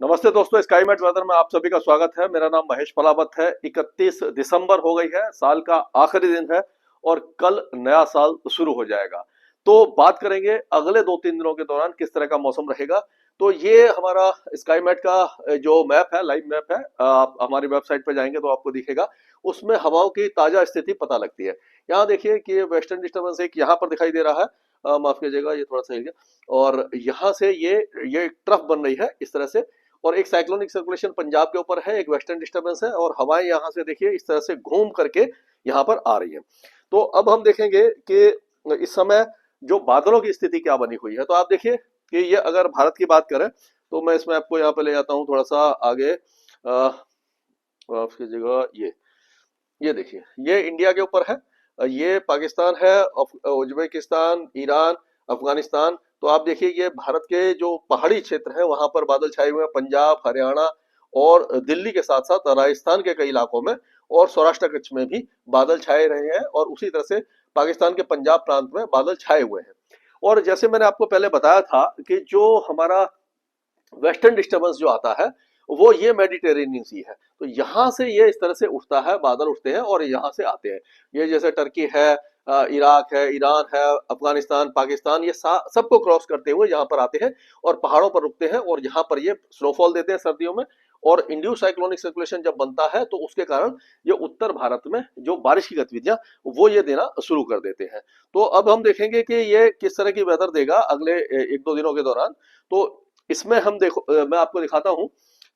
नमस्ते दोस्तों, sky mat weather में आप सभी का स्वागत है। मेरा नाम महेश पलावत है। 31 दिसंबर हो गई है, साल का आखिरी दिन है और कल नया साल शुरू हो जाएगा। तो बात करेंगे अगले 2-3 दिनों के दौरान किस तरह का मौसम रहेगा। तो ये हमारा स्काई मैट का जो मैप है, लाइव मैप है, आप हमारी वेबसाइट पे जाएंगे तो आपको दिखेगा। उसमें हवाओं की ताजा स्थिति पता लगती है। यहाँ देखिए कि वेस्टर्न डिस्टर्बेंस एक यहाँ पर दिखाई दे रहा है। माफ कीजिएगा, ये थोड़ा सा हिल गया। और यहाँ से ये एक ट्रफ बन रही है इस तरह से। और एक साइक्लोनिक सर्कुलेशन पंजाब के ऊपर है, एक वेस्टर्न डिस्टर्बेंस है और हवाएं यहाँ से देखिए इस तरह से घूम करके यहाँ पर आ रही है। तो अब हम देखेंगे कि इस समय जो बादलों की स्थिति क्या बनी हुई है। तो आप देखिए कि ये अगर भारत की बात करें तो मैं इसमें आपको यहाँ पे ले जाता हूँ थोड़ा सा आगे। उसकी जगह ये देखिए, ये इंडिया के ऊपर है, ये पाकिस्तान है, उज्बेकिस्तान, ईरान, अफगानिस्तान। तो आप देखिए ये भारत के जो पहाड़ी क्षेत्र है वहां पर बादल छाए हुए हैं, पंजाब, हरियाणा और दिल्ली के साथ साथ राजस्थान के कई इलाकों में और सौराष्ट्र कच्छ में भी बादल छाए रहे हैं। और उसी तरह से पाकिस्तान के पंजाब प्रांत में बादल छाए हुए हैं। और जैसे मैंने आपको पहले बताया था कि जो हमारा वेस्टर्न डिस्टर्बेंस जो आता है वो ये मेडिटेरेनियन सी है। तो यहाँ से ये इस तरह से उठता है, बादल उठते हैं और यहाँ से आते हैं। ये जैसे टर्की है, इराक है, ईरान है, अफगानिस्तान, पाकिस्तान, ये सबको क्रॉस करते हुए यहाँ पर आते हैं और पहाड़ों पर रुकते हैं और यहाँ पर ये स्नोफॉल देते हैं सर्दियों में। और इंड्यूस साइक्लोनिक सर्कुलेशन जब बनता है तो उसके कारण ये उत्तर भारत में जो बारिश की गतिविधियां वो ये देना शुरू कर देते हैं। तो अब हम देखेंगे कि ये किस तरह की वेदर देगा अगले 1-2 दिनों के दौरान। तो इसमें हम देखो, मैं आपको दिखाता हूं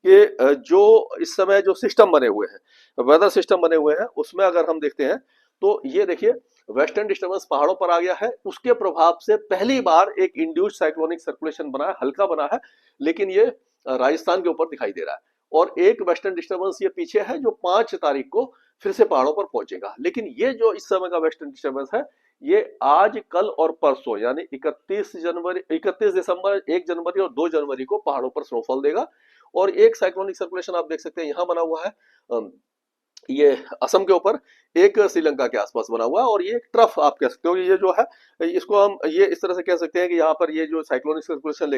कि जो इस समय जो सिस्टम बने हुए हैं, वेदर सिस्टम बने हुए हैं, उसमें अगर हम देखते हैं तो ये देखिए वेस्टर्न डिस्टर्बेंस पहाड़ों पर आ गया है। उसके प्रभाव से पहली बार एक इंड्यूस्ड साइक्लोनिक सर्कुलेशन बना है, हल्का बना है, लेकिन ये राजस्थान के ऊपर दिखाई दे रहा है। और एक वेस्टर्न डिस्टर्बेंस ये पीछे है जो 5 तारीख को फिर से पहाड़ों पर पहुंचेगा। लेकिन ये जो इस समय का वेस्टर्न डिस्टर्बेंस है ये आज, कल और परसों यानी 31 जनवरी, 31 दिसंबर, 1 जनवरी और 2 जनवरी को पहाड़ों पर स्नोफॉल देगा। और एक साइक्लोनिक सर्कुलेशन आप देख सकते हैं यहाँ बना हुआ है, ये असम के ऊपर, एक श्रीलंका के आसपास बना हुआ है। और ये एक ट्रफ आप कह सकते हो, ये जो है इसको हम ये इस तरह से कह सकते हैं कि यहाँ पर ये जो साइक्लोनिक सर्कुलेशन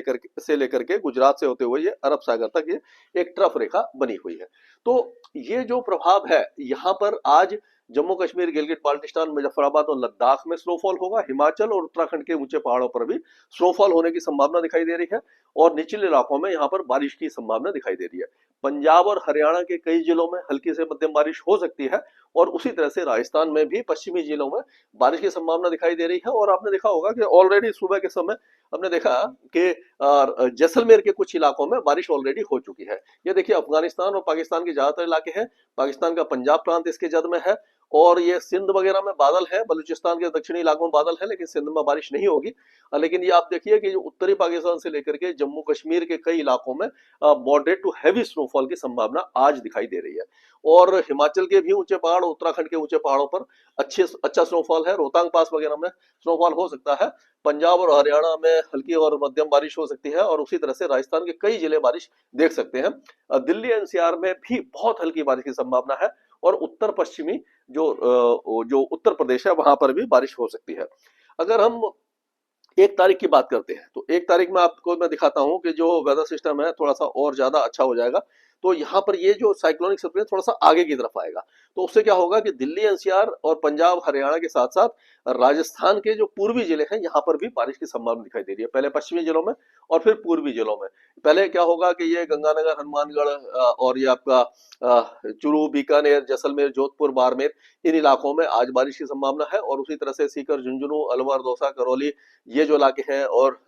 लेकर के गुजरात से होते हुए ये अरब सागर तक ये एक ट्रफ रेखा बनी हुई है। तो ये जो प्रभाव है यहाँ पर आज जम्मू कश्मीर, गिलगिट बाल्टिस्तान, मुजफ्फराबाद और लद्दाख में स्नोफॉल होगा। हिमाचल और उत्तराखंड के ऊंचे पहाड़ों पर भी स्नोफॉल होने की संभावना दिखाई दे रही है और निचले इलाकों में यहाँ पर बारिश की संभावना दिखाई दे रही है। पंजाब और हरियाणा के कई जिलों में हल्की से मध्यम बारिश हो सकती है और उसी तरह से राजस्थान में भी पश्चिमी जिलों में बारिश की संभावना दिखाई दे रही है। और आपने देखा होगा कि ऑलरेडी सुबह के समय हमने देखा कि जैसलमेर के कुछ इलाकों में बारिश ऑलरेडी हो चुकी है। ये देखिए अफगानिस्तान और पाकिस्तान के ज्यादातर इलाके हैं, पाकिस्तान का पंजाब प्रांत इसके जद में है और ये सिंध वगैरह में बादल है, बलूचिस्तान के दक्षिणी इलाकों में बादल है, लेकिन सिंध में बारिश नहीं होगी। लेकिन ये आप देखिए कि जो उत्तरी पाकिस्तान से लेकर के जम्मू कश्मीर के कई इलाकों में मॉडरेट टू हैवी स्नोफॉल की संभावना आज दिखाई दे रही है। और हिमाचल के भी ऊंचे पहाड़, उत्तराखंड के ऊंचे पहाड़ों पर अच्छा स्नोफॉल है, रोहतांग पास वगैरह में स्नोफॉल हो सकता है। पंजाब और हरियाणा में हल्की और मध्यम बारिश हो सकती है और उसी तरह से राजस्थान के कई जिले बारिश देख सकते हैं। दिल्ली एनसीआर में भी बहुत हल्की बारिश की संभावना है और उत्तर पश्चिमी जो उत्तर प्रदेश है वहां पर भी बारिश हो सकती है। अगर हम 1 तारीख की बात करते हैं तो 1 तारीख में आपको मैं दिखाता हूं कि जो वेदर सिस्टम है थोड़ा सा और ज्यादा अच्छा हो जाएगा। तो यहाँ पर ये जो साइक्लोनिक सर्कुलेशन थोड़ा सा आगे की तरफ आएगा। तो उससे क्या होगा कि दिल्ली एनसीआर और पंजाब हरियाणा के साथ साथ राजस्थान के जो पूर्वी जिले हैं यहाँ पर भी बारिश की संभावना दिखाई दे रही है, पहले पश्चिमी जिलों में और फिर पूर्वी जिलों में। पहले क्या होगा कि ये गंगानगर, हनुमानगढ़ और ये आपका चूरू, बीकानेर, जैसलमेर, जोधपुर, बाड़मेर, इन इलाकों में आज बारिश की संभावना है। और उसी तरह से सीकर, झुंझुनू, अलवर, दौसा, करौली, ये जो इलाके हैं और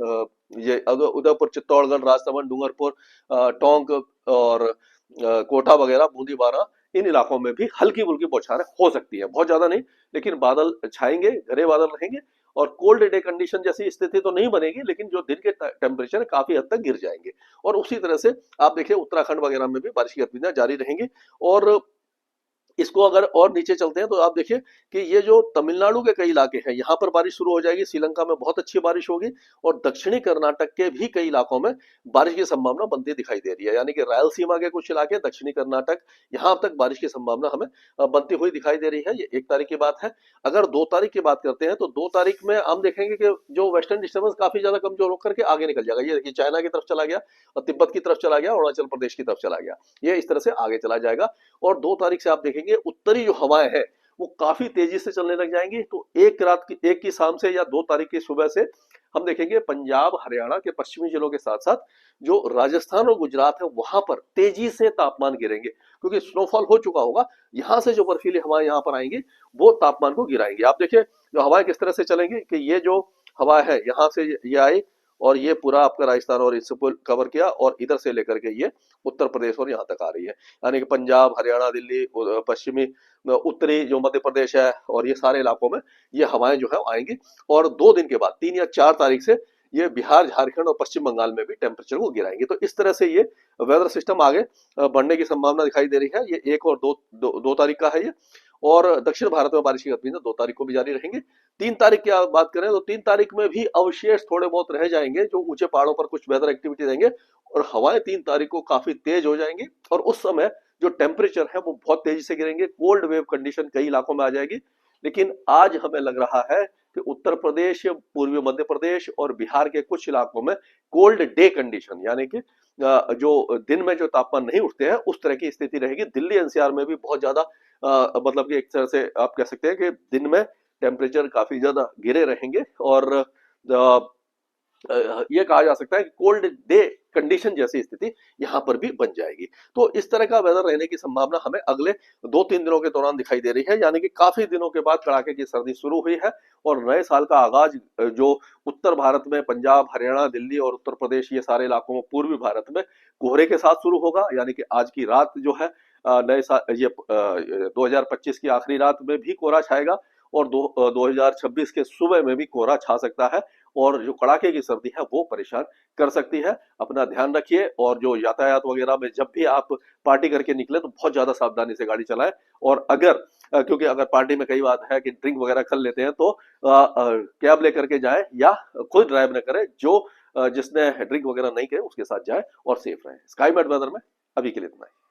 ये उदयपुर, चित्तौड़गढ़, राजसमंद, डूंगरपुर, टोंक और कोटा वगैरह, बूंदी बारा, इन इलाकों में भी हल्की फुल्की बौछारें हो सकती है, बहुत ज्यादा नहीं, लेकिन बादल छाएंगे, घने बादल रहेंगे और कोल्ड डे कंडीशन जैसी स्थिति तो नहीं बनेगी, लेकिन जो दिन के टेम्परेचर काफी हद तक गिर जाएंगे। और उसी तरह से आप देखिए उत्तराखंड वगैरह में भी बारिश की गतिविधियां जारी रहेंगी। और इसको अगर और नीचे चलते हैं तो आप देखिए कि ये जो तमिलनाडु के कई इलाके हैं यहाँ पर बारिश शुरू हो जाएगी, श्रीलंका में बहुत अच्छी बारिश होगी और दक्षिणी कर्नाटक के भी कई इलाकों में बारिश की संभावना बनती दिखाई दे रही है। यानी कि रायलसीमा के कुछ इलाके, दक्षिणी कर्नाटक, यहाँ तक बारिश की संभावना हमें बनती हुई दिखाई दे रही है। ये 1 तारीख की बात है। अगर 2 तारीख की बात करते हैं तो 2 तारीख में हम देखेंगे कि जो वेस्टर्न डिस्टर्बेंस काफी ज्यादा कमजोर होकर के आगे निकल जाएगा। ये देखिए चाइना की तरफ चला गया और तिब्बत की तरफ चला गया, अरुणाचल प्रदेश की तरफ चला गया, ये इस तरह से आगे चला जाएगा। और 2 तारीख से आप देखेंगे उत्तरी जो हवाएं हैं वो काफी तेजी से चलने लग जाएंगी। तो एक की शाम से या 2 तारीख की सुबह से हम देखेंगे पंजाब हरियाणा के पश्चिमी जिलों के साथ साथ जो राजस्थान और गुजरात है वहां पर तेजी से तापमान गिरेंगे, क्योंकि स्नोफॉल हो चुका होगा। यहां से जो बर्फीली हवाएं यहां पर आएंगी वो तापमान को गिराएंगी। आप देखिए जो हवाएं किस तरह से चलेंगी कि ये जो हवा है यहाँ से ये आई और ये पूरा आपका राजस्थान और इससे कवर किया और इधर से लेकर के ये उत्तर प्रदेश और यहाँ तक आ रही है। यानी कि पंजाब हरियाणा दिल्ली पश्चिमी उत्तरी जो मध्य प्रदेश है और ये सारे इलाकों में ये हवाएं जो है आएंगी। और 2 दिन के बाद 3 या 4 तारीख से ये बिहार झारखंड और पश्चिम बंगाल में भी टेम्परेचर को गिराएंगे। तो इस तरह से ये वेदर सिस्टम आगे बढ़ने की संभावना दिखाई दे रही है। ये 1 और 2 तारीख का है ये। और दक्षिण भारत में बारिश की गतिविधियां 2 तारीख को भी जारी रहेंगी। 3 तारीख की आप बात करें तो 3 तारीख में भी अवशेष थोड़े बहुत रह जाएंगे जो ऊंचे पहाड़ों पर कुछ वेदर एक्टिविटी देंगे और हवाएं 3 तारीख को काफी तेज हो जाएंगी और उस समय जो टेम्परेचर है वो बहुत तेजी से गिरेंगे। कोल्ड वेव कंडीशन कई इलाकों में आ जाएगी। लेकिन आज हमें लग रहा है कि उत्तर प्रदेश, पूर्वी मध्य प्रदेश और बिहार के कुछ इलाकों में कोल्ड डे कंडीशन, यानी कि जो दिन में जो तापमान नहीं उठते हैं उस तरह की स्थिति रहेगी। दिल्ली एनसीआर में भी बहुत ज्यादा मतलब कि एक तरह से आप कह सकते हैं कि दिन में टेम्परेचर काफी ज्यादा गिरे रहेंगे और ये कहा जा सकता है कि कोल्ड डे कंडीशन जैसी स्थिति यहाँ पर भी बन जाएगी। तो इस तरह का वेदर रहने की संभावना हमें अगले 2-3 दिनों के दौरान दिखाई दे रही है। यानी कि काफी दिनों के बाद कड़ाके की सर्दी शुरू हुई है और नए साल का आगाज जो उत्तर भारत में पंजाब हरियाणा दिल्ली और उत्तर प्रदेश ये सारे इलाकों में पूर्वी भारत में कोहरे के साथ शुरू होगा। यानी कि आज की रात जो है नए साल ये 2025 की आखिरी रात में भी कोहरा छाएगा और 2026 के सुबह में भी कोहरा छा सकता है और जो कड़ाके की सर्दी है वो परेशान कर सकती है। अपना ध्यान रखिए और जो यातायात वगैरह में जब भी आप पार्टी करके निकले तो बहुत ज्यादा सावधानी से गाड़ी चलाएं। और अगर क्योंकि अगर पार्टी में कई बात है कि ड्रिंक वगैरह कर लेते हैं तो कैब लेकर के जाएं या खुद ड्राइव न करें। जो जिसने ड्रिंक वगैरह नहीं किए उसके साथ जाए और सेफ रहे। स्काई मैट वेदर में अभी के लिए इतना ही।